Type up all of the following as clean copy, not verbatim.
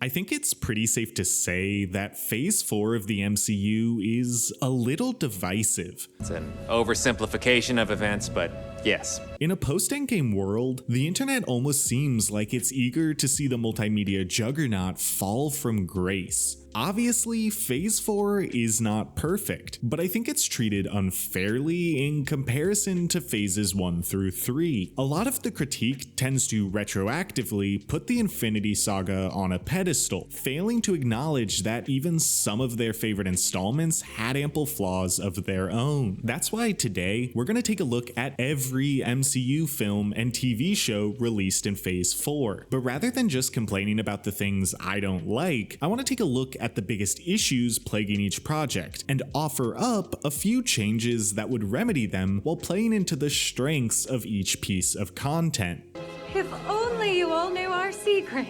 I think it's pretty safe to say that Phase 4 of the MCU is a little divisive. It's an oversimplification of events, but yes. In a post-Endgame world, the internet almost seems like it's eager to see the multimedia juggernaut fall from grace. Obviously, Phase 4 is not perfect, but I think it's treated unfairly in comparison to Phases 1 through 3. A lot of the critique tends to retroactively put the Infinity Saga on a pedestal, failing to acknowledge that even some of their favorite installments had ample flaws of their own. That's why today, we're going to take a look at every MCU film and TV show released in Phase 4. But rather than just complaining about the things I don't like, I want to take a look at the biggest issues plaguing each project and offer up a few changes that would remedy them while playing into the strengths of each piece of content. If only you all knew our secret.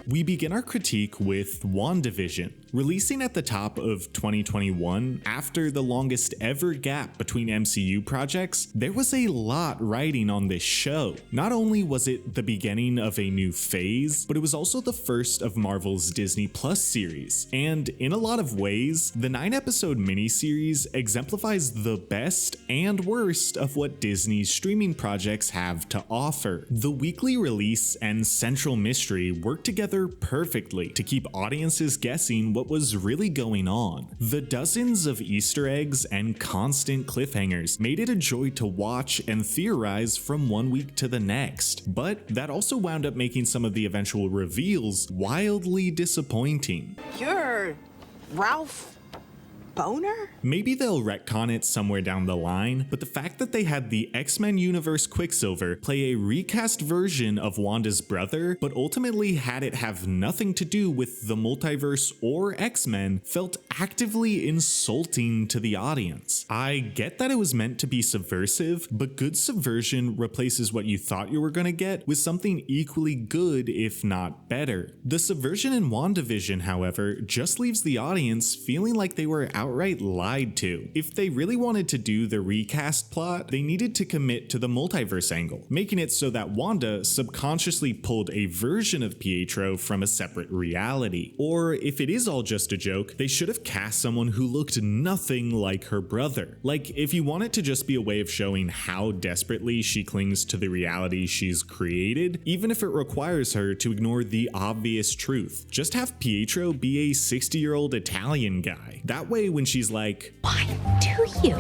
We begin our critique with WandaVision. Releasing at the top of 2021, after the longest ever gap between MCU projects, there was a lot riding on this show. Not only was it the beginning of a new phase, but it was also the first of Marvel's Disney Plus series. And in a lot of ways, the 9-episode miniseries exemplifies the best and worst of what Disney's streaming projects have to offer. The weekly release and central mystery work together perfectly to keep audiences guessing what was really going on. The dozens of Easter eggs and constant cliffhangers made it a joy to watch and theorize from one week to the next, but that also wound up making some of the eventual reveals wildly disappointing. You're Ralph Boner? Maybe they'll retcon it somewhere down the line, but the fact that they had the X-Men universe Quicksilver play a recast version of Wanda's brother, but ultimately had it have nothing to do with the multiverse or X-Men felt actively insulting to the audience. I get that it was meant to be subversive, but good subversion replaces what you thought you were gonna get with something equally good, if not better. The subversion in WandaVision, however, just leaves the audience feeling like they were outright lied to. If they really wanted to do the recast plot, they needed to commit to the multiverse angle, making it so that Wanda subconsciously pulled a version of Pietro from a separate reality. Or if it is all just a joke, they should have cast someone who looked nothing like her brother. Like, if you want it to just be a way of showing how desperately she clings to the reality she's created, even if it requires her to ignore the obvious truth, just have Pietro be a 60-year-old Italian guy. That way, when she's like, Why do you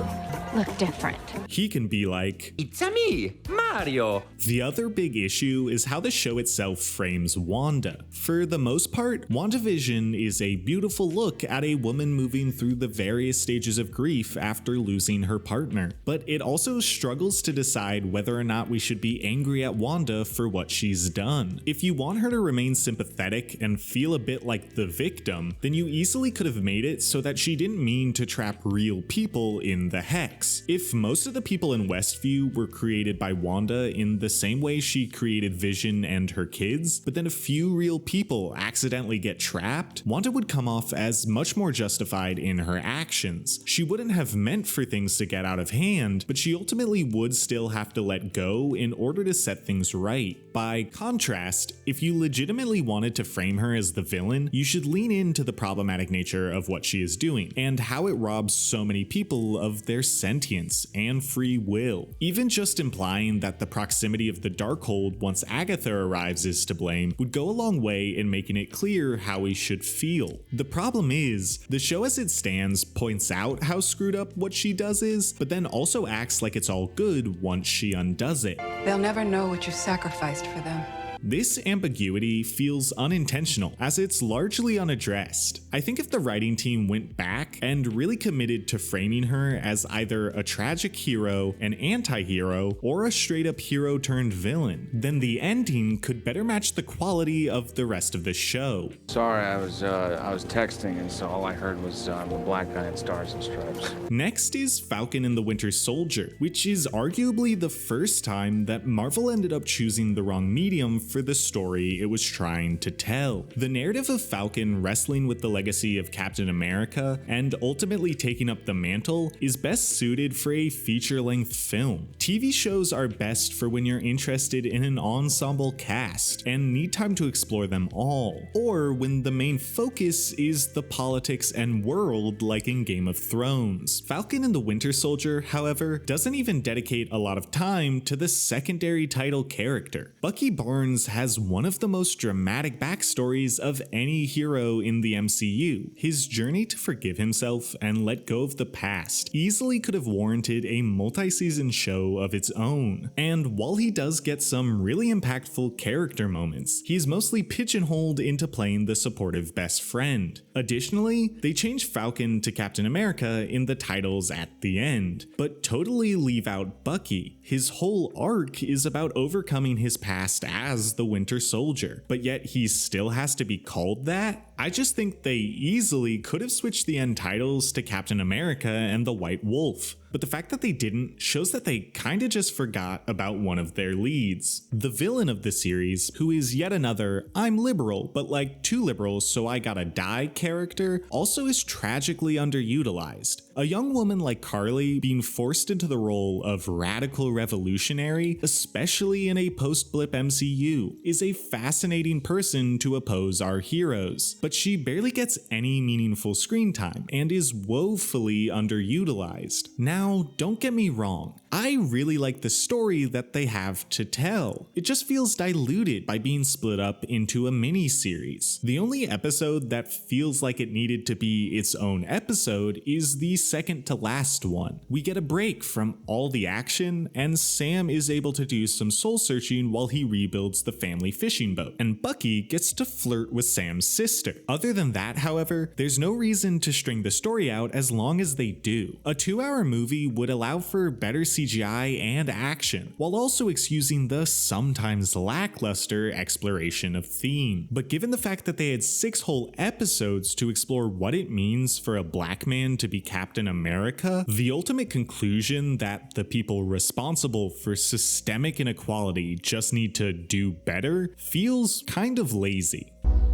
look different? he can be like, It's a me, Mario. The other big issue is how the show itself frames Wanda. For the most part, WandaVision is a beautiful look at a woman moving through the various stages of grief after losing her partner, but it also struggles to decide whether or not we should be angry at Wanda for what she's done. If you want her to remain sympathetic and feel a bit like the victim, then you easily could have made it so that she didn't mean to trap real people in the hex. If most of the people in Westview were created by Wanda in the same way she created Vision and her kids, but then a few real people accidentally get trapped, Wanda would come off as much more justified in her actions. She wouldn't have meant for things to get out of hand, but she ultimately would still have to let go in order to set things right. By contrast, if you legitimately wanted to frame her as the villain, you should lean into the problematic nature of what she is doing, and how it robs so many people of their sentience and free will. Even just implying that the proximity of the Darkhold once Agatha arrives is to blame would go a long way in making it clear how we should feel. The problem is, the show as it stands points out how screwed up what she does is, but then also acts like it's all good once she undoes it. They'll never know what you sacrificed for them. This ambiguity feels unintentional, as it's largely unaddressed. I think if the writing team went back and really committed to framing her as either a tragic hero, an anti-hero, or a straight-up hero turned villain, then the ending could better match the quality of the rest of the show. Sorry, I was texting, and so all I heard was the black guy in Stars and Stripes. Next is Falcon and the Winter Soldier, which is arguably the first time that Marvel ended up choosing the wrong medium for the story it was trying to tell. The narrative of Falcon wrestling with the legacy of Captain America and ultimately taking up the mantle is best suited for a feature-length film. TV shows are best for when you're interested in an ensemble cast and need time to explore them all, or when the main focus is the politics and world like in Game of Thrones. Falcon and the Winter Soldier, however, doesn't even dedicate a lot of time to the secondary title character. Bucky Barnes has one of the most dramatic backstories of any hero in the MCU. His journey to forgive himself and let go of the past easily could have warranted a multi-season show of its own. And while he does get some really impactful character moments, he's mostly pigeonholed into playing the supportive best friend. Additionally, they change Falcon to Captain America in the titles at the end, but totally leave out Bucky. His whole arc is about overcoming his past as the Winter Soldier, but yet he still has to be called that? I just think they easily could have switched the end titles to Captain America and the White Wolf, but the fact that they didn't shows that they kinda just forgot about one of their leads. The villain of the series, who is yet another I'm liberal, but like too liberal so I gotta die character, also is tragically underutilized. A young woman like Carly being forced into the role of radical revolutionary, especially in a post-blip MCU, is a fascinating person to oppose our heroes, but she barely gets any meaningful screen time and is woefully underutilized. Now, don't get me wrong, I really like the story that they have to tell. It just feels diluted by being split up into a mini-series. The only episode that feels like it needed to be its own episode is the second to last one. We get a break from all the action, and Sam is able to do some soul-searching while he rebuilds the family fishing boat, and Bucky gets to flirt with Sam's sister. Other than that, however, there's no reason to string the story out as long as they do. A 2-hour movie would allow for better CGI and action, while also excusing the sometimes lackluster exploration of theme. But given the fact that they had 6 whole episodes to explore what it means for a black man to be Captain America, the ultimate conclusion that the people responsible for systemic inequality just need to do better feels kind of lazy.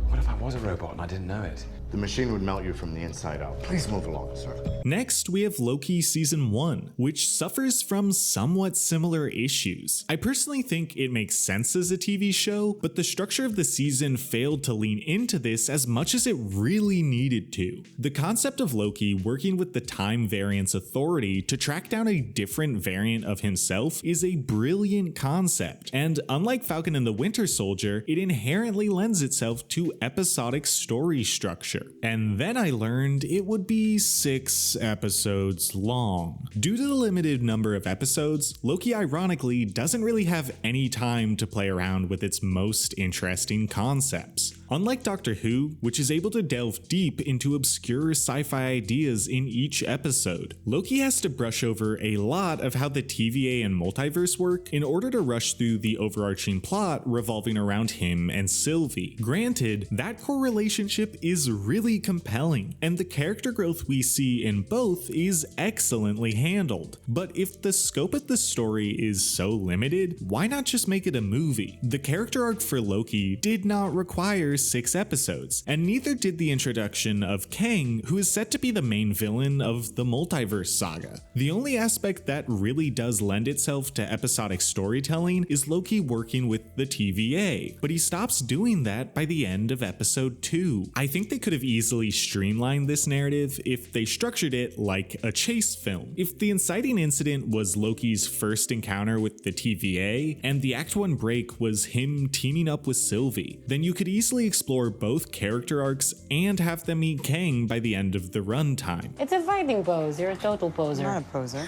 What if I was a robot and I didn't know it? The machine would melt you from the inside out. Please move along, sir. Next, we have Loki Season 1, which suffers from somewhat similar issues. I personally think it makes sense as a TV show, but the structure of the season failed to lean into this as much as it really needed to. The concept of Loki working with the Time Variance Authority to track down a different variant of himself is a brilliant concept, and unlike Falcon and the Winter Soldier, it inherently lends itself to episodic story structure. And then I learned it would be 6 episodes long. Due to the limited number of episodes, Loki ironically doesn't really have any time to play around with its most interesting concepts. Unlike Doctor Who, which is able to delve deep into obscure sci-fi ideas in each episode, Loki has to brush over a lot of how the TVA and multiverse work in order to rush through the overarching plot revolving around him and Sylvie. Granted, that core relationship is really compelling, and the character growth we see in both is excellently handled. But if the scope of the story is so limited, why not just make it a movie? The character arc for Loki did not require 6 episodes, and neither did the introduction of Kang, who is set to be the main villain of the Multiverse Saga. The only aspect that really does lend itself to episodic storytelling is Loki working with the TVA, but he stops doing that by the end of episode 2. I think they could have easily streamlined this narrative if they structured it like a chase film. If the inciting incident was Loki's first encounter with the TVA, and the Act 1 break was him teaming up with Sylvie, then you could easily explore both character arcs and have them meet Kang by the end of the runtime. It's a fighting pose. You're a total poser. Not a poser.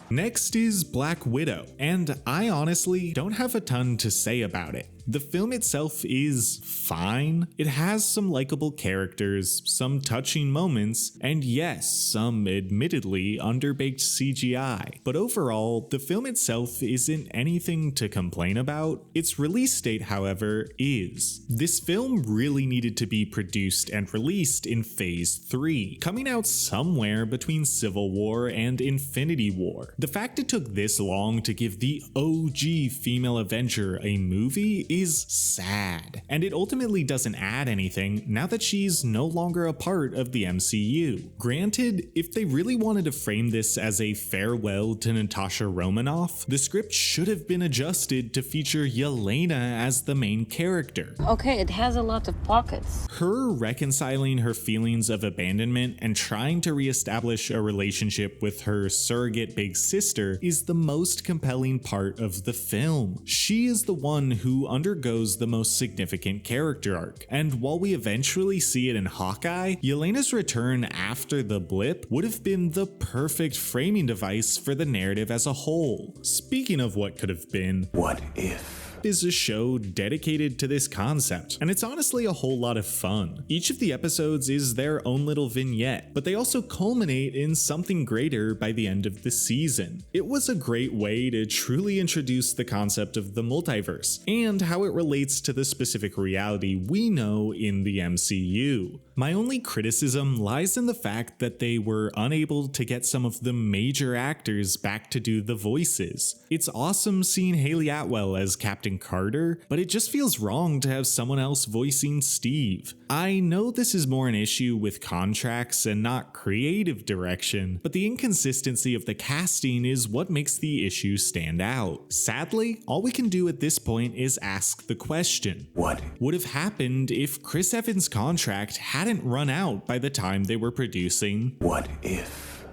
Next is Black Widow, and I honestly don't have a ton to say about it. The film itself is fine. It has some likable characters, some touching moments, and yes, some admittedly underbaked CGI. But overall, the film itself isn't anything to complain about. Its release date, however, is. This film really needed to be produced and released in Phase 3, coming out somewhere between Civil War and Infinity War. The fact it took this long to give the OG female Avenger a movie is sad, and it ultimately doesn't add anything now that she's no longer a part of the MCU. Granted, if they really wanted to frame this as a farewell to Natasha Romanoff, the script should have been adjusted to feature Yelena as the main character. Okay, it has a lot of pockets. Her reconciling her feelings of abandonment and trying to reestablish a relationship with her surrogate big sister is the most compelling part of the film. She is the one who undergoes the most significant character arc, and while we eventually see it in Hawkeye, Yelena's return after the blip would have been the perfect framing device for the narrative as a whole. Speaking of what could have been, What if? is a show dedicated to this concept, and it's honestly a whole lot of fun. Each of the episodes is their own little vignette, but they also culminate in something greater by the end of the season. It was a great way to truly introduce the concept of the multiverse and how it relates to the specific reality we know in the MCU. My only criticism lies in the fact that they were unable to get some of the major actors back to do the voices. It's awesome seeing Haley Atwell as Captain Carter, but it just feels wrong to have someone else voicing Steve. I know this is more an issue with contracts and not creative direction, but the inconsistency of the casting is what makes the issue stand out. Sadly, all we can do at this point is ask the question: What would have happened if Chris Evans' contract hadn't run out by the time they were producing? What if?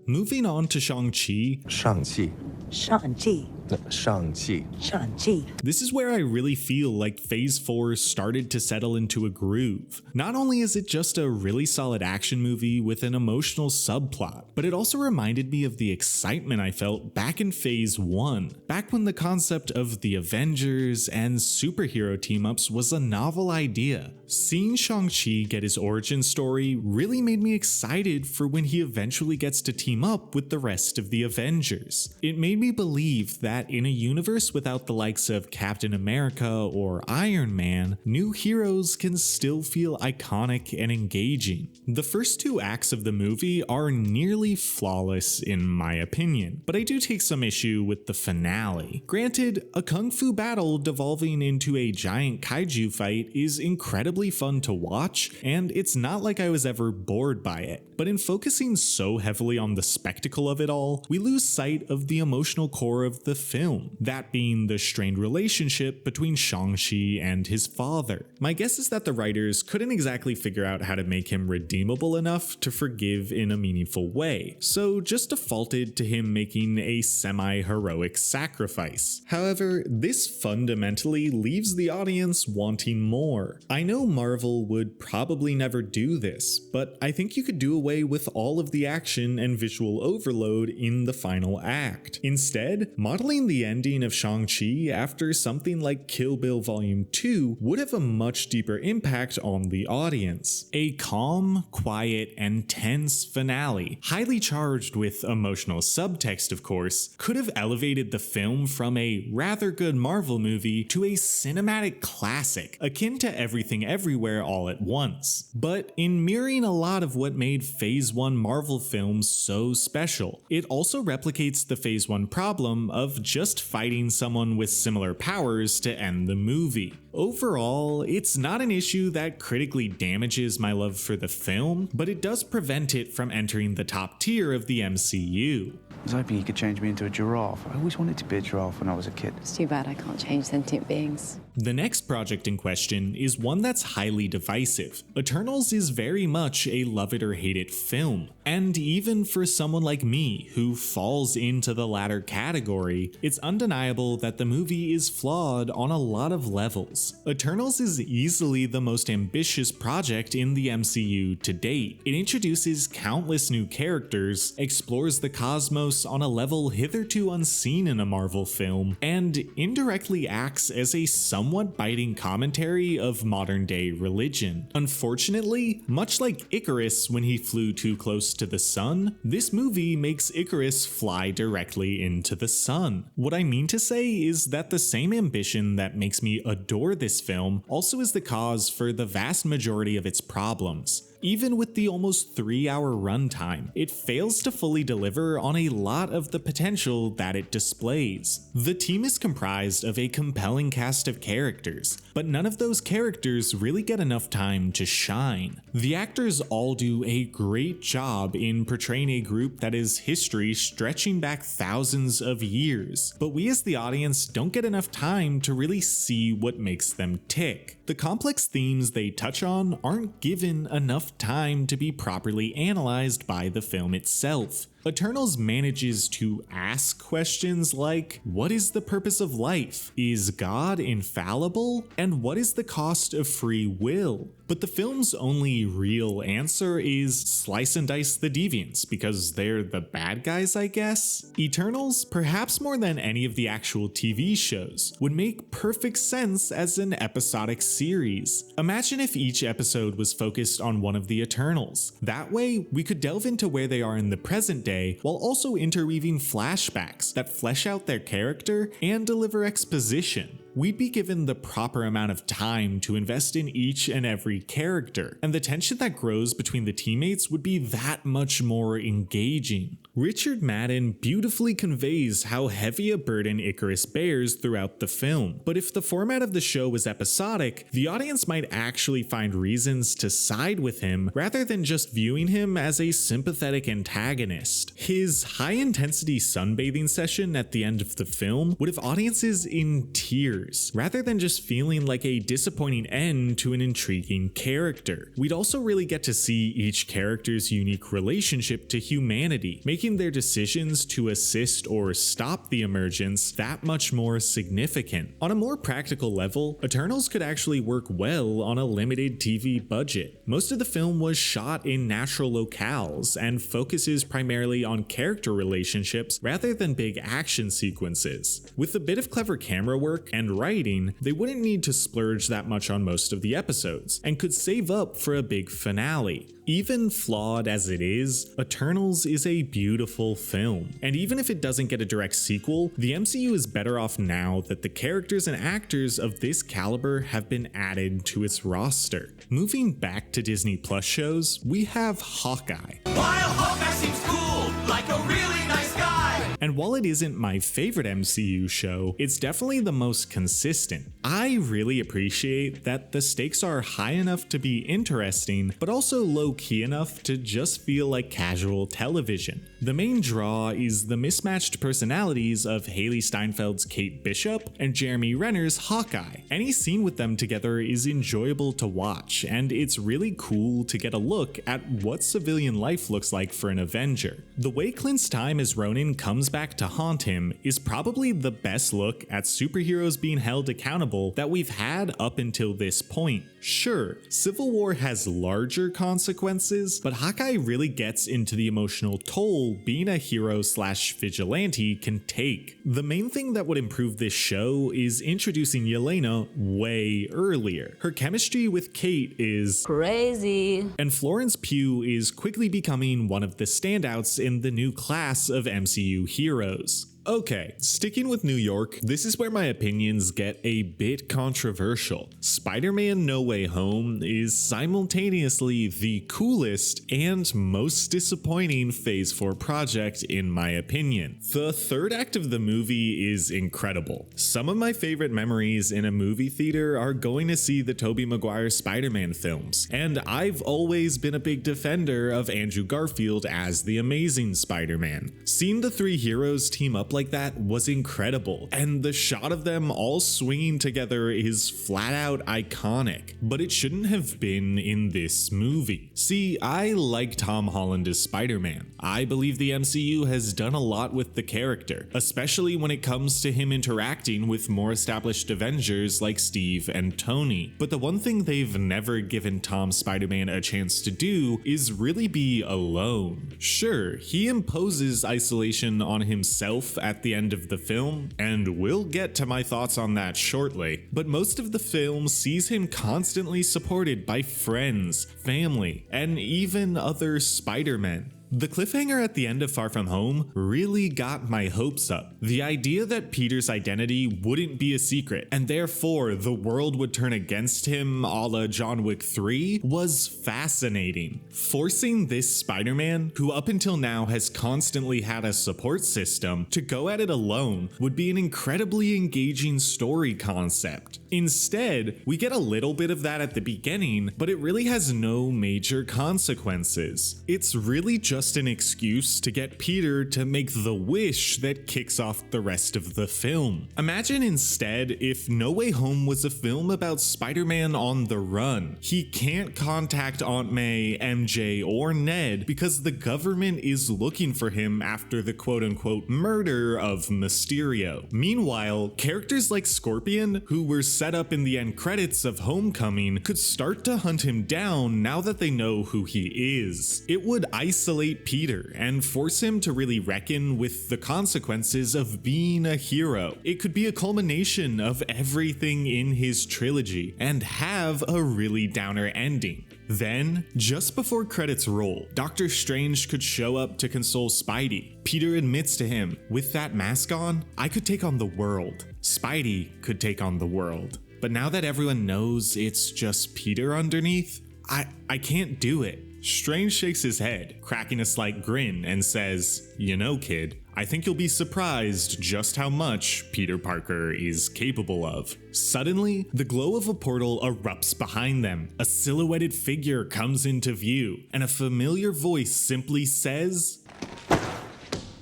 Moving on to Shang-Chi. Shang-Chi. Shang-Chi. Shang-Chi. Shang-Chi. This is where I really feel like Phase 4 started to settle into a groove. Not only is it just a really solid action movie with an emotional subplot, but it also reminded me of the excitement I felt back in Phase 1, back when the concept of the Avengers and superhero team-ups was a novel idea. Seeing Shang-Chi get his origin story really made me excited for when he eventually gets to team up with the rest of the Avengers. It made me believe that in a universe without the likes of Captain America or Iron Man, new heroes can still feel iconic and engaging. The first two acts of the movie are nearly flawless in my opinion, but I do take some issue with the finale. Granted, a kung fu battle devolving into a giant kaiju fight is incredibly fun to watch, and it's not like I was ever bored by it, but in focusing so heavily on the spectacle of it all, we lose sight of the emotional core of the film, that being the strained relationship between Shang-Chi and his father. My guess is that the writers couldn't exactly figure out how to make him redeemable enough to forgive in a meaningful way, so just defaulted to him making a semi-heroic sacrifice. However, this fundamentally leaves the audience wanting more. I know Marvel would probably never do this, but I think you could do away with all of the action and visual overload in the final act. Instead, modeling the ending of Shang-Chi after something like Kill Bill Volume 2 would have a much deeper impact on the audience. A calm, quiet, and tense finale, highly charged with emotional subtext of course, could have elevated the film from a rather good Marvel movie to a cinematic classic, akin to Everything Everywhere All at Once. But in mirroring a lot of what made Phase 1 Marvel films so special, it also replicates the Phase 1 problem of just fighting someone with similar powers to end the movie. Overall, it's not an issue that critically damages my love for the film, but it does prevent it from entering the top tier of the MCU. I was hoping you could change me into a giraffe. I always wanted to be a giraffe when I was a kid. It's too bad I can't change sentient beings. The next project in question is one that's highly divisive. Eternals is very much a love it or hate it film, and even for someone like me who falls into the latter category, it's undeniable that the movie is flawed on a lot of levels. Eternals is easily the most ambitious project in the MCU to date. It introduces countless new characters, explores the cosmos on a level hitherto unseen in a Marvel film, and indirectly acts as a somewhat biting commentary of modern-day religion. Unfortunately, much like Icarus when he flew too close to the sun, this movie makes Icarus fly directly into the sun. What I mean to say is that the same ambition that makes me adore this film also is the cause for the vast majority of its problems. Even with the almost 3-hour runtime, it fails to fully deliver on a lot of the potential that it displays. The team is comprised of a compelling cast of characters, but none of those characters really get enough time to shine. The actors all do a great job in portraying a group that is history stretching back thousands of years, but we as the audience don't get enough time to really see what makes them tick. The complex themes they touch on aren't given enough time to be properly analyzed by the film itself. Eternals manages to ask questions like, what is the purpose of life? Is God infallible? And what is the cost of free will? But the film's only real answer is slice and dice the deviants because they're the bad guys, I guess? Eternals, perhaps more than any of the actual TV shows, would make perfect sense as an episodic series. Imagine if each episode was focused on one of the Eternals. That way, we could delve into where they are in the present day while also interweaving flashbacks that flesh out their character and deliver exposition. We'd be given the proper amount of time to invest in each and every character, and the tension that grows between the teammates would be that much more engaging. Richard Madden beautifully conveys how heavy a burden Icarus bears throughout the film, but if the format of the show was episodic, the audience might actually find reasons to side with him rather than just viewing him as a sympathetic antagonist. His high-intensity sunbathing session at the end of the film would have audiences in tears, rather than just feeling like a disappointing end to an intriguing character. We'd also really get to see each character's unique relationship to humanity, making their decisions to assist or stop the emergence that much more significant. On a more practical level, Eternals could actually work well on a limited TV budget. Most of the film was shot in natural locales and focuses primarily on character relationships rather than big action sequences. With a bit of clever camera work and writing, they wouldn't need to splurge that much on most of the episodes, and could save up for a big finale. Even flawed as it is, Eternals is a beautiful film, and even if it doesn't get a direct sequel, the MCU is better off now that the characters and actors of this caliber have been added to its roster. Moving back to Disney Plus shows, we have Hawkeye. While Hawkeye seems cool, like a really nice guy. And while it isn't my favorite MCU show, it's definitely the most consistent. I really appreciate that the stakes are high enough to be interesting, but also low-key enough to just feel like casual television. The main draw is the mismatched personalities of Haley Steinfeld's Kate Bishop and Jeremy Renner's Hawkeye. Any scene with them together is enjoyable to watch, and it's really cool to get a look at what civilian life looks like for an Avenger. The way Clint's time as Ronin comes back to haunt him is probably the best look at superheroes being held accountable that we've had up until this point. Sure, Civil War has larger consequences, but Hawkeye really gets into the emotional toll being a hero/vigilante can take. The main thing that would improve this show is introducing Yelena way earlier. Her chemistry with Kate is Crazy. and Florence Pugh is quickly becoming one of the standouts in the new class of MCU heroes. Okay, sticking with New York, this is where my opinions get a bit controversial. Spider-Man No Way Home is simultaneously the coolest and most disappointing Phase 4 project in my opinion. The third act of the movie is incredible. Some of my favorite memories in a movie theater are going to see the Tobey Maguire Spider-Man films, and I've always been a big defender of Andrew Garfield as the Amazing Spider-Man. Seeing the three heroes team up like that was incredible, and the shot of them all swinging together is flat out iconic, but it shouldn't have been in this movie. See, I like Tom Holland as Spider-Man. I believe the MCU has done a lot with the character, especially when it comes to him interacting with more established Avengers like Steve and Tony. But the one thing they've never given Tom Spider-Man a chance to do is really be alone. Sure, he imposes isolation on himself at the end of the film, and we'll get to my thoughts on that shortly, but most of the film sees him constantly supported by friends, family, and even other Spider-Men. The cliffhanger at the end of Far From Home really got my hopes up. The idea that Peter's identity wouldn't be a secret, and therefore the world would turn against him a la John Wick 3 was fascinating. Forcing this Spider-Man, who up until now has constantly had a support system, to go at it alone would be an incredibly engaging story concept. Instead, we get a little bit of that at the beginning, but it really has no major consequences. It's really just an excuse to get Peter to make the wish that kicks off the rest of the film. Imagine instead if No Way Home was a film about Spider-Man on the run. He can't contact Aunt May, MJ, or Ned because the government is looking for him after the quote-unquote murder of Mysterio. Meanwhile, characters like Scorpion, who were set up in the end credits of Homecoming, could start to hunt him down now that they know who he is. It would isolate Peter and force him to really reckon with the consequences of being a hero. It could be a culmination of everything in his trilogy and have a really downer ending. Then, just before credits roll, Doctor Strange could show up to console Spidey. Peter admits to him, with that mask on, I could take on the world. Spidey could take on the world. But now that everyone knows it's just Peter underneath, I can't do it. Strange shakes his head, cracking a slight grin, and says, "You know, kid, I think you'll be surprised just how much Peter Parker is capable of." Suddenly, the glow of a portal erupts behind them. A silhouetted figure comes into view, and a familiar voice simply says,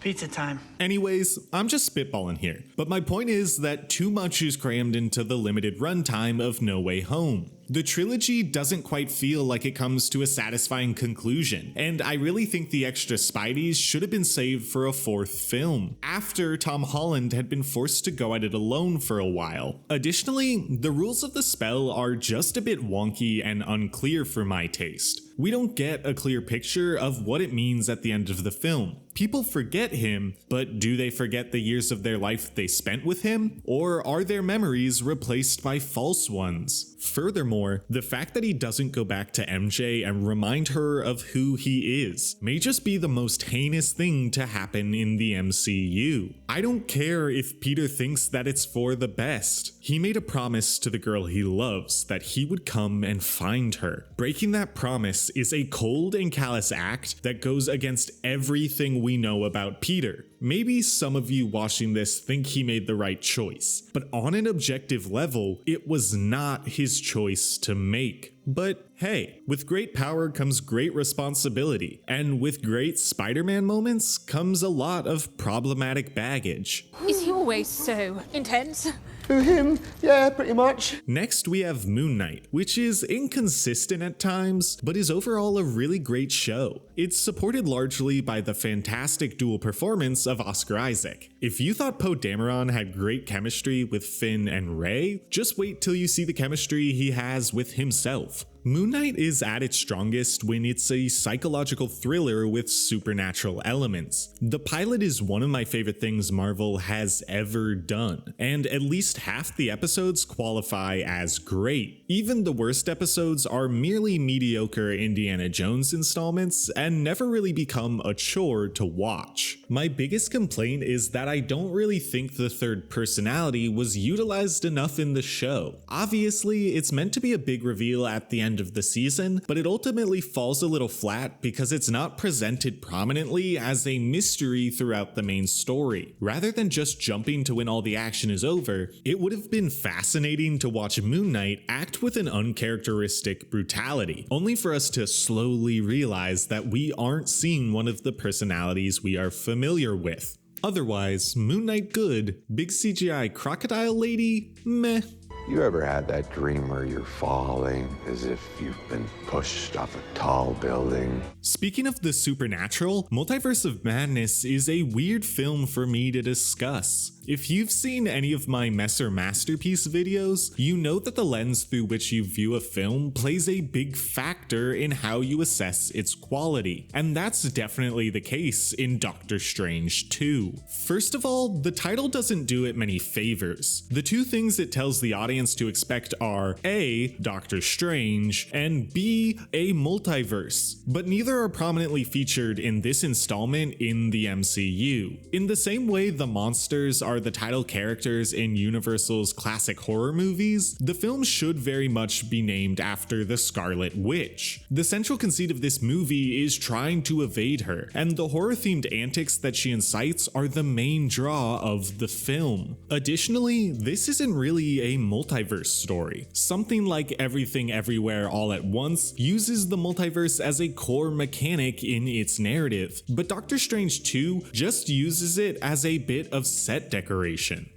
"Pizza time." Anyways, I'm just spitballing here, but my point is that too much is crammed into the limited runtime of No Way Home. The trilogy doesn't quite feel like it comes to a satisfying conclusion, and I really think the extra Spideys should have been saved for a fourth film, after Tom Holland had been forced to go at it alone for a while. Additionally, the rules of the spell are just a bit wonky and unclear for my taste. We don't get a clear picture of what it means at the end of the film. People forget him, but do they forget the years of their life they spent with him? Or are their memories replaced by false ones? Furthermore, the fact that he doesn't go back to MJ and remind her of who he is may just be the most heinous thing to happen in the MCU. I don't care if Peter thinks that it's for the best. He made a promise to the girl he loves that he would come and find her. Breaking that promise is a cold and callous act that goes against everything we know about Peter. Maybe some of you watching this think he made the right choice, but on an objective level, it was not his choice to make. But hey, with great power comes great responsibility, and with great Spider-Man moments comes a lot of problematic baggage. Is he always so intense? To him, yeah, pretty much. Next, we have Moon Knight, which is inconsistent at times, but is overall a really great show. It's supported largely by the fantastic dual performance of Oscar Isaac. If you thought Poe Dameron had great chemistry with Finn and Rey, just wait till you see the chemistry he has with himself. Moon Knight is at its strongest when it's a psychological thriller with supernatural elements. The pilot is one of my favorite things Marvel has ever done, and at least half the episodes qualify as great. Even the worst episodes are merely mediocre Indiana Jones installments and never really become a chore to watch. My biggest complaint is that I don't really think the third personality was utilized enough in the show. Obviously, it's meant to be a big reveal at the end of the season, but it ultimately falls a little flat because it's not presented prominently as a mystery throughout the main story. Rather than just jumping to when all the action is over, it would have been fascinating to watch Moon Knight act with an uncharacteristic brutality, only for us to slowly realize that we aren't seeing one of the personalities we are familiar with. Otherwise, Moon Knight good, big CGI crocodile lady, meh. You ever had that dream where you're falling as if you've been pushed off a tall building? Speaking of the supernatural, Multiverse of Madness is a weird film for me to discuss. If you've seen any of my Mess or Masterpiece videos, you know that the lens through which you view a film plays a big factor in how you assess its quality, and that's definitely the case in Doctor Strange 2. First of all, the title doesn't do it many favors. The two things it tells the audience to expect are A, Doctor Strange, and B, a multiverse, but neither are prominently featured in this installment in the MCU. In the same way the monsters are the title characters in Universal's classic horror movies, the film should very much be named after the Scarlet Witch. The central conceit of this movie is trying to evade her, and the horror-themed antics that she incites are the main draw of the film. Additionally, this isn't really a multiverse story. Something like Everything Everywhere All at Once uses the multiverse as a core mechanic in its narrative, but Doctor Strange 2 just uses it as a bit of set decoration.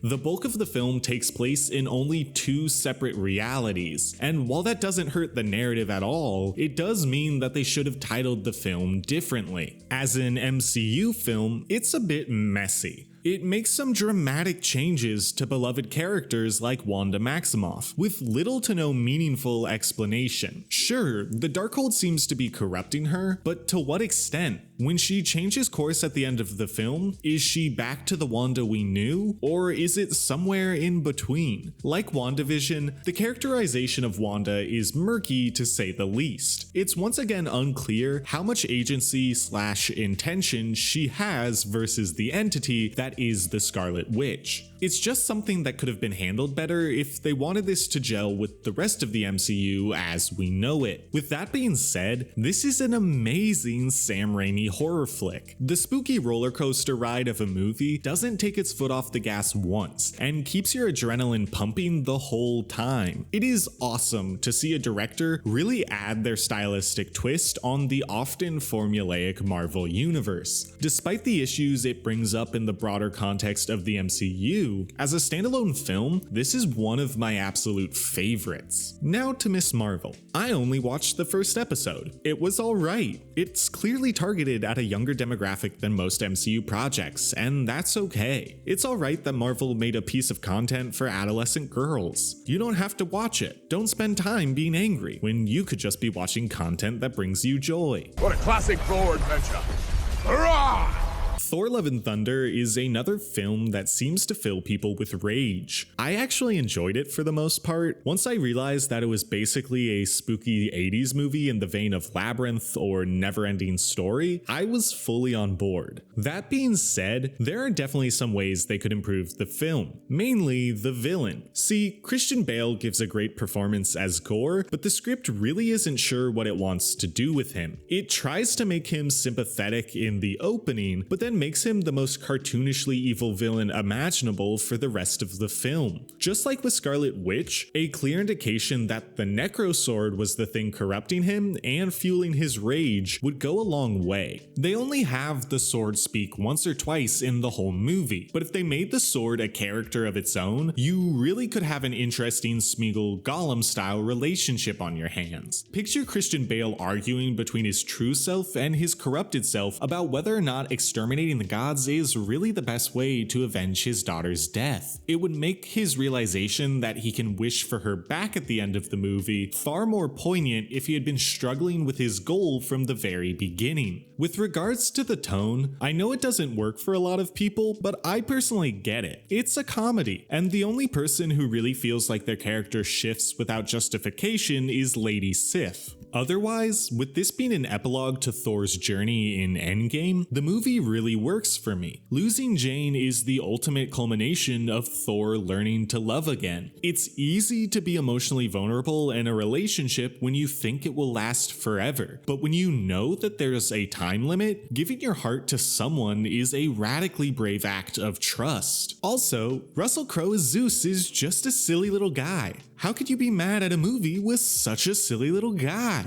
The bulk of the film takes place in only two separate realities, and while that doesn't hurt the narrative at all, it does mean that they should have titled the film differently. As an MCU film, it's a bit messy. It makes some dramatic changes to beloved characters like Wanda Maximoff, with little to no meaningful explanation. Sure, the Darkhold seems to be corrupting her, but to what extent? When she changes course at the end of the film, is she back to the Wanda we knew, or is it somewhere in between? Like WandaVision, the characterization of Wanda is murky to say the least. It's once again unclear how much agency/intention she has versus the entity that is the Scarlet Witch. It's just something that could have been handled better if they wanted this to gel with the rest of the MCU as we know it. With that being said, this is an amazing Sam Raimi horror flick. The spooky roller coaster ride of a movie doesn't take its foot off the gas once and keeps your adrenaline pumping the whole time. It is awesome to see a director really add their stylistic twist on the often formulaic Marvel universe. Despite the issues it brings up in the broader context of the MCU, as a standalone film, this is one of my absolute favorites. Now to Miss Marvel. I only watched the first episode. It was alright. It's clearly targeted at a younger demographic than most MCU projects, and that's okay. It's alright that Marvel made a piece of content for adolescent girls. You don't have to watch it. Don't spend time being angry when you could just be watching content that brings you joy. What a classic Thor adventure! Hurrah! Thor: Love and Thunder is another film that seems to fill people with rage. I actually enjoyed it for the most part. Once I realized that it was basically a spooky 80s movie in the vein of Labyrinth or Neverending Story, I was fully on board. That being said, there are definitely some ways they could improve the film, mainly the villain. See, Christian Bale gives a great performance as Gore, but the script really isn't sure what it wants to do with him. It tries to make him sympathetic in the opening, but then makes him the most cartoonishly evil villain imaginable for the rest of the film. Just like with Scarlet Witch, a clear indication that the Necro Sword was the thing corrupting him and fueling his rage would go a long way. They only have the sword speak once or twice in the whole movie, but if they made the sword a character of its own, you really could have an interesting Smeagol-Gollum style relationship on your hands. Picture Christian Bale arguing between his true self and his corrupted self about whether or not exterminating the gods is really the best way to avenge his daughter's death. It would make his realization that he can wish for her back at the end of the movie far more poignant if he had been struggling with his goal from the very beginning. With regards to the tone, I know it doesn't work for a lot of people, but I personally get it. It's a comedy, and the only person who really feels like their character shifts without justification is Lady Sif. Otherwise, with this being an epilogue to Thor's journey in Endgame, the movie really works for me. Losing Jane is the ultimate culmination of Thor learning to love again. It's easy to be emotionally vulnerable in a relationship when you think it will last forever, but when you know that there's a time limit, giving your heart to someone is a radically brave act of trust. Also, Russell Crowe's Zeus is just a silly little guy. How could you be mad at a movie with such a silly little guy?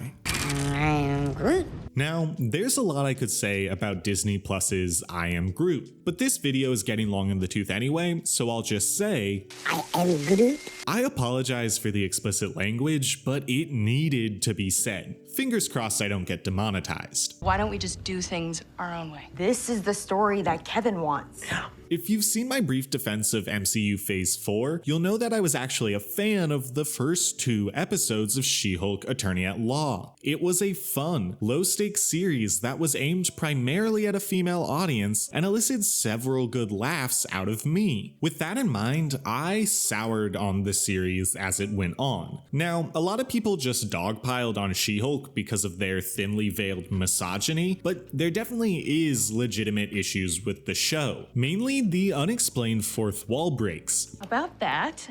Now, there's a lot I could say about Disney Plus's I Am Groot, but this video is getting long in the tooth anyway, so I'll just say, I am Groot. I apologize for the explicit language, but it needed to be said. Fingers crossed I don't get demonetized. Why don't we just do things our own way? This is the story that Kevin wants. If you've seen my brief defense of MCU Phase 4, you'll know that I was actually a fan of the first 2 episodes of She-Hulk Attorney at Law. It was a fun, low-stakes series that was aimed primarily at a female audience and elicited several good laughs out of me. With that in mind, I soured on the series as it went on. Now, a lot of people just dogpiled on She-Hulk because of their thinly veiled misogyny, but there definitely is legitimate issues with the show. Mainly the unexplained fourth wall breaks. About that,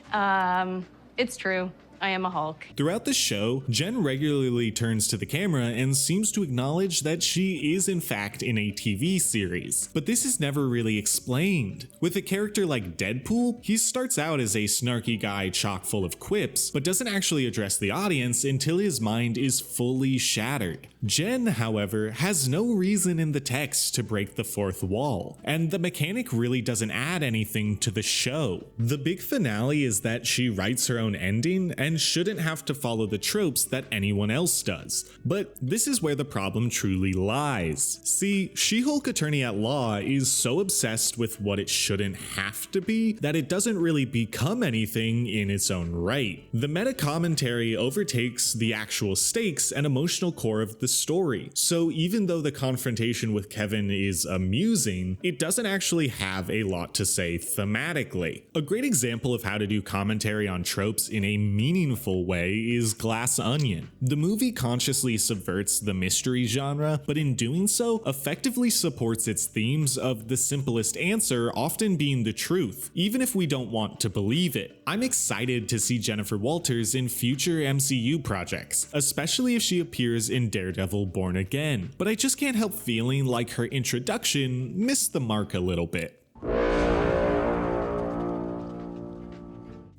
it's true. I am a Hulk. Throughout the show, Jen regularly turns to the camera and seems to acknowledge that she is in fact in a TV series, but this is never really explained. With a character like Deadpool, he starts out as a snarky guy chock full of quips, but doesn't actually address the audience until his mind is fully shattered. Jen, however, has no reason in the text to break the fourth wall, and the mechanic really doesn't add anything to the show. The big finale is that she writes her own ending and shouldn't have to follow the tropes that anyone else does. But this is where the problem truly lies. See, She-Hulk Attorney at Law is so obsessed with what it shouldn't have to be that it doesn't really become anything in its own right. The meta commentary overtakes the actual stakes and emotional core of the story. So even though the confrontation with Kevin is amusing, it doesn't actually have a lot to say thematically. A great example of how to do commentary on tropes in a meaningful way is Glass Onion. The movie consciously subverts the mystery genre, but in doing so, effectively supports its themes of the simplest answer often being the truth, even if we don't want to believe it. I'm excited to see Jennifer Walters in future MCU projects, especially if she appears in Daredevil Born Again, but I just can't help feeling like her introduction missed the mark a little bit.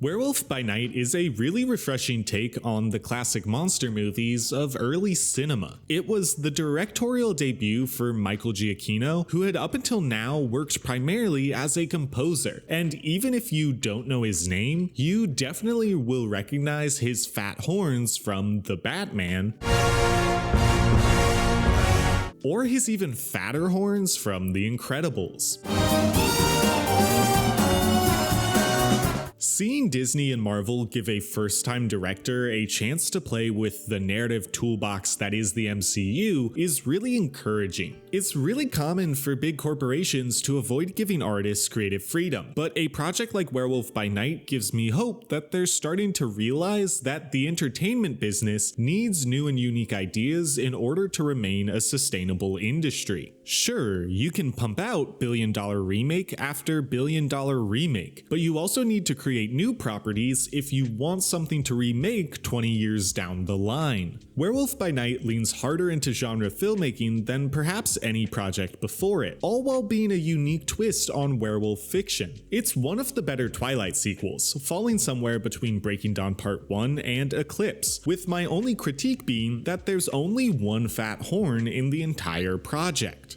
Werewolf by Night is a really refreshing take on the classic monster movies of early cinema. It was the directorial debut for Michael Giacchino, who had up until now worked primarily as a composer, and even if you don't know his name, you definitely will recognize his fat horns from The Batman, or his even fatter horns from The Incredibles. Seeing Disney and Marvel give a first-time director a chance to play with the narrative toolbox that is the MCU is really encouraging. It's really common for big corporations to avoid giving artists creative freedom, but a project like Werewolf by Night gives me hope that they're starting to realize that the entertainment business needs new and unique ideas in order to remain a sustainable industry. Sure, you can pump out billion-dollar remake after billion-dollar remake, but you also need to create new properties if you want something to remake 20 years down the line. Werewolf by Night leans harder into genre filmmaking than perhaps any project before it, all while being a unique twist on werewolf fiction. It's one of the better Twilight sequels, falling somewhere between Breaking Dawn Part 1 and Eclipse, with my only critique being that there's only one fat horn in the entire project.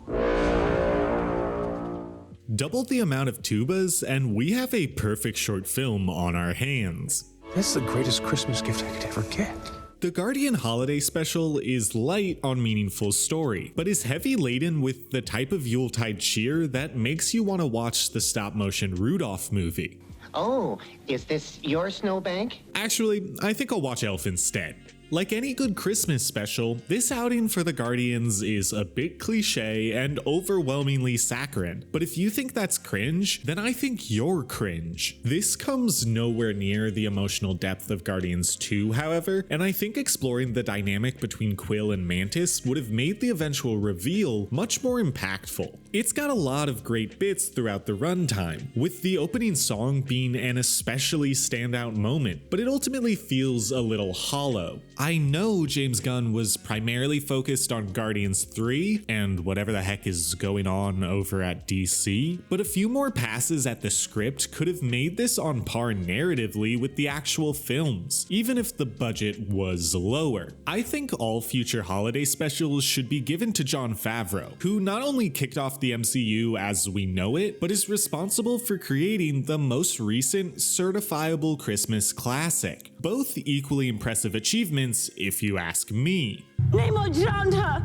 Double the amount of tubas and we have a perfect short film on our hands. That's the greatest Christmas gift I could ever get. The Guardian Holiday Special is light on meaningful story, but is heavy laden with the type of Yuletide cheer that makes you want to watch the stop-motion Rudolph movie. Oh, is this your snowbank? Actually, I think I'll watch Elf instead. Like any good Christmas special, this outing for the Guardians is a bit cliche and overwhelmingly saccharine, but if you think that's cringe, then I think you're cringe. This comes nowhere near the emotional depth of Guardians 2, however, and I think exploring the dynamic between Quill and Mantis would have made the eventual reveal much more impactful. It's got a lot of great bits throughout the runtime, with the opening song being an especially standout moment, but it ultimately feels a little hollow. I know James Gunn was primarily focused on Guardians 3 and whatever the heck is going on over at DC, but a few more passes at the script could have made this on par narratively with the actual films, even if the budget was lower. I think all future holiday specials should be given to Jon Favreau, who not only kicked off the MCU as we know it, but is responsible for creating the most recent certifiable Christmas classic. Both equally impressive achievements, if you ask me. Nemo drowned her!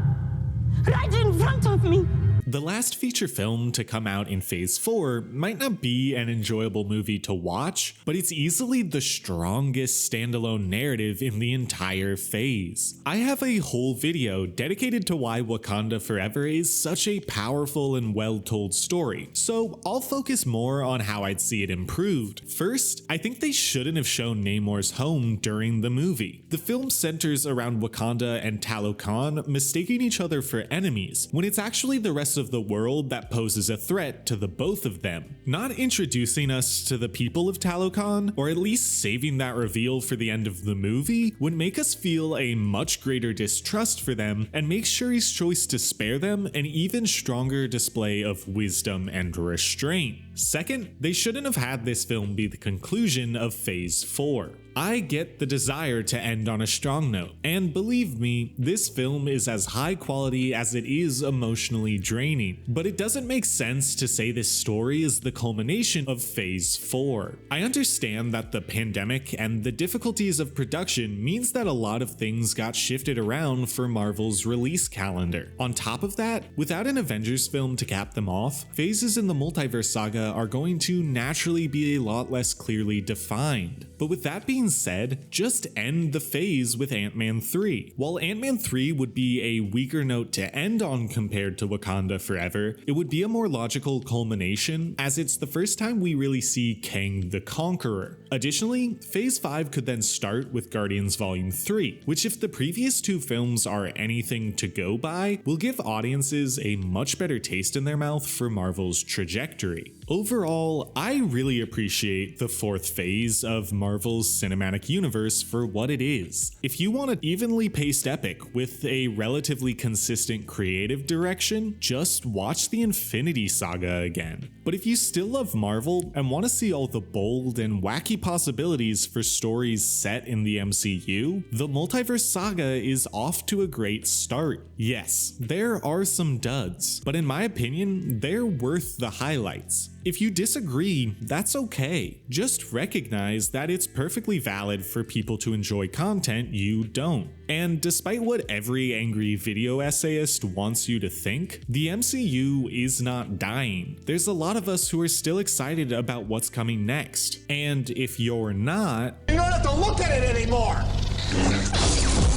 Right in front of me! The last feature film to come out in Phase 4 might not be an enjoyable movie to watch, but it's easily the strongest standalone narrative in the entire phase. I have a whole video dedicated to why Wakanda Forever is such a powerful and well-told story, so I'll focus more on how I'd see it improved. First, I think they shouldn't have shown Namor's home during the movie. The film centers around Wakanda and Talokan mistaking each other for enemies, when it's actually the rest of the world that poses a threat to the both of them. Not introducing us to the people of Talokan, or at least saving that reveal for the end of the movie, would make us feel a much greater distrust for them and make Shuri's choice to spare them an even stronger display of wisdom and restraint. Second, they shouldn't have had this film be the conclusion of Phase 4. I get the desire to end on a strong note, and believe me, this film is as high quality as it is emotionally draining, but it doesn't make sense to say this story is the culmination of Phase 4. I understand that the pandemic and the difficulties of production means that a lot of things got shifted around for Marvel's release calendar. On top of that, without an Avengers film to cap them off, phases in the Multiverse Saga are going to naturally be a lot less clearly defined. But with that being said, just end the phase with Ant-Man 3. While Ant-Man 3 would be a weaker note to end on compared to Wakanda Forever, it would be a more logical culmination, as it's the first time we really see Kang the Conqueror. Additionally, Phase 5 could then start with Guardians Volume 3, which, if the previous two films are anything to go by, will give audiences a much better taste in their mouth for Marvel's trajectory. Overall, I really appreciate the fourth phase of Marvel's cinematic universe for what it is. If you want an evenly paced epic with a relatively consistent creative direction, just watch the Infinity Saga again. But if you still love Marvel and want to see all the bold and wacky possibilities for stories set in the MCU, the Multiverse Saga is off to a great start. Yes, there are some duds, but in my opinion, they're worth the highlights. If you disagree, that's okay. Just recognize that it's perfectly valid for people to enjoy content you don't. And despite what every angry video essayist wants you to think, the MCU is not dying. There's a lot of us who are still excited about what's coming next. And if you're not, you don't have to look at it anymore!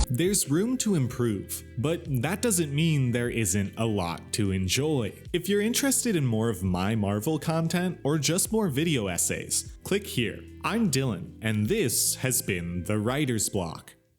There's room to improve, but that doesn't mean there isn't a lot to enjoy. If you're interested in more of my Marvel content or just more video essays, click here. I'm Dylan, and this has been The Writer's Block.